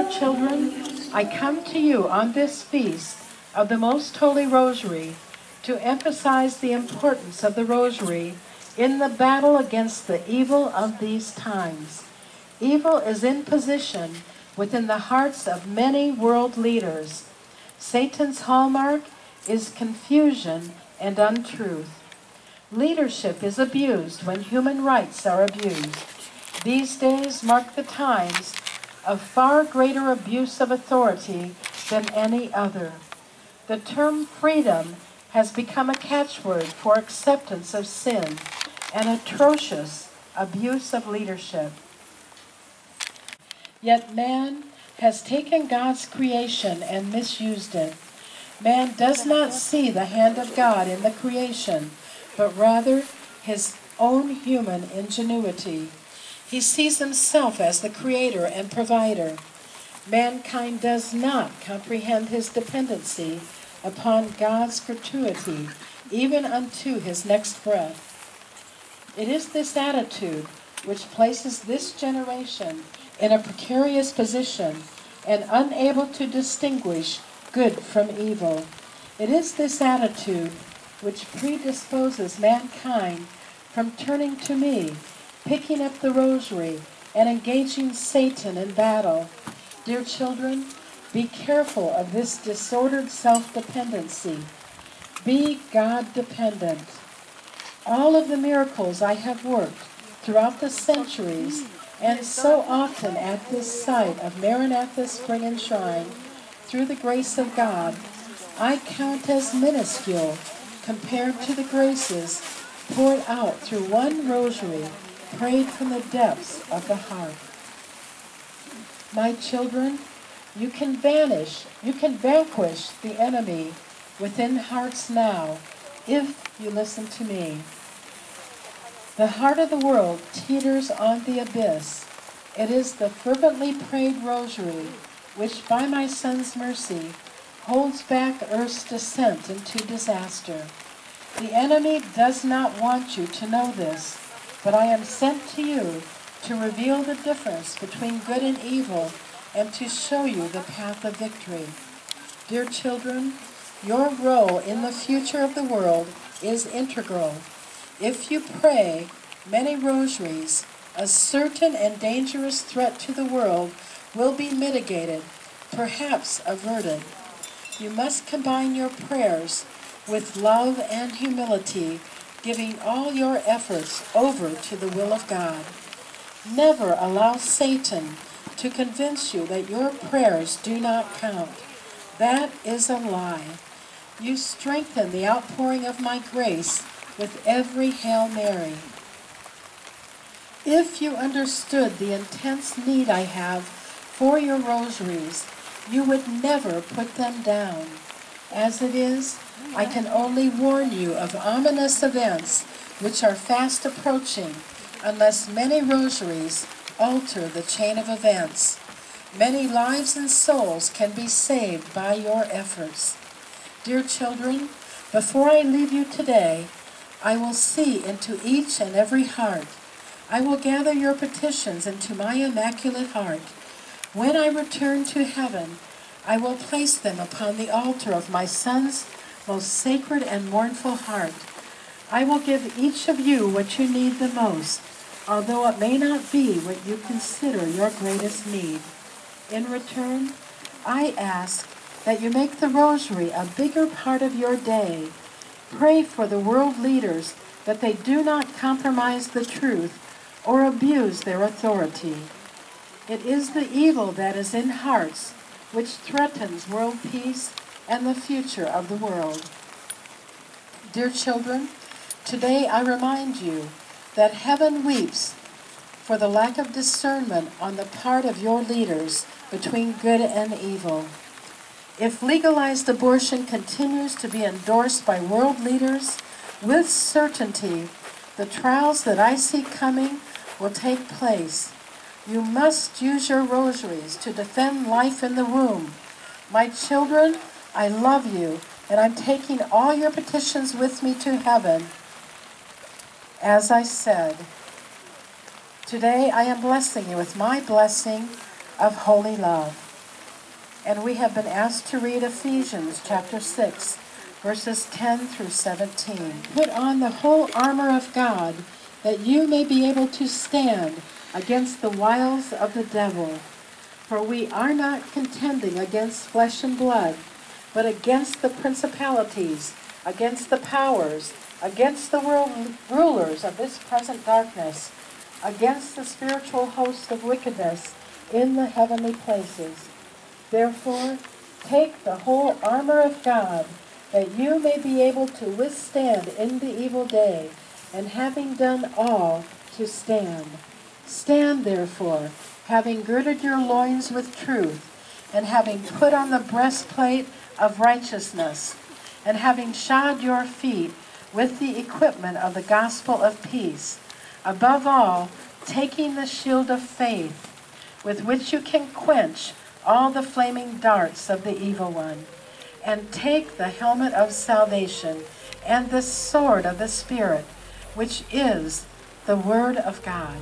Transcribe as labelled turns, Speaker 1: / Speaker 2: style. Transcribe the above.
Speaker 1: Dear children, I come to you on this feast of the Most Holy Rosary to emphasize the importance of the Rosary in the battle against the evil of these times. Evil is in position within the hearts of many world leaders. Satan's hallmark is confusion and untruth. Leadership is abused when human rights are abused. These days mark the times of far greater abuse of authority than any other. The term freedom has become a catchword for acceptance of sin and atrocious abuse of leadership. Yet man has taken God's creation and misused it. Man does not see the hand of God in the creation, but rather his own human ingenuity. He sees himself as the creator and provider. Mankind does not comprehend his dependency upon God's gratuity, even unto his next breath. It is this attitude which places this generation in a precarious position and unable to distinguish good from evil. It is this attitude which predisposes mankind from turning to me, picking up the rosary, and engaging Satan in battle. Dear children, be careful of this disordered self-dependency. Be God-dependent. All of the miracles I have worked throughout the centuries, and so often at this site of Maranatha Spring and Shrine, through the grace of God, I count as minuscule compared to the graces poured out through one rosary prayed from the depths of the heart. My children, you can vanquish the enemy within hearts now if you listen to me. The heart of the world teeters on the abyss. It is the fervently prayed rosary which by my Son's mercy holds back earth's descent into disaster. The enemy does not want you to know this, but I am sent to you to reveal the difference between good and evil and to show you the path of victory. Dear children, your role in the future of the world is integral. If you pray many rosaries, a certain and dangerous threat to the world will be mitigated, perhaps averted. You must combine your prayers with love and humility, giving all your efforts over to the will of God. Never allow Satan to convince you that your prayers do not count. That is a lie. You strengthen the outpouring of my grace with every Hail Mary. If you understood the intense need I have for your rosaries, you would never put them down. As it is, I can only warn you of ominous events which are fast approaching unless many rosaries alter the chain of events. Many lives and souls can be saved by your efforts. Dear children, before I leave you today, I will see into each and every heart. I will gather your petitions into my immaculate heart. When I return to heaven, I will place them upon the altar of my Son's most sacred and mournful heart. I will give each of you what you need the most, although it may not be what you consider your greatest need. In return, I ask that you make the rosary a bigger part of your day. Pray for the world leaders that they do not compromise the truth or abuse their authority. It is the evil that is in hearts which threatens world peace and the future of the world. Dear children, today I remind you that heaven weeps for the lack of discernment on the part of your leaders between good and evil. If legalized abortion continues to be endorsed by world leaders, with certainty, the trials that I see coming will take place. You must use your rosaries to defend life in the womb. My children, I love you, and I'm taking all your petitions with me to heaven. As I said, today I am blessing you with my blessing of holy love. And we have been asked to read Ephesians chapter 6, verses 10 through 17. Put on the whole armor of God, that you may be able to stand against the wiles of the devil. For we are not contending against flesh and blood, but against the principalities, against the powers, against the world rulers of this present darkness, against the spiritual hosts of wickedness in the heavenly places. Therefore, take the whole armor of God, that you may be able to withstand in the evil day, and having done all, to stand. Stand therefore, having girded your loins with truth, and having put on the breastplate of righteousness, and having shod your feet with the equipment of the gospel of peace. Above all, taking the shield of faith, with which you can quench all the flaming darts of the evil one, and take the helmet of salvation and the sword of the Spirit, which is the Word of God.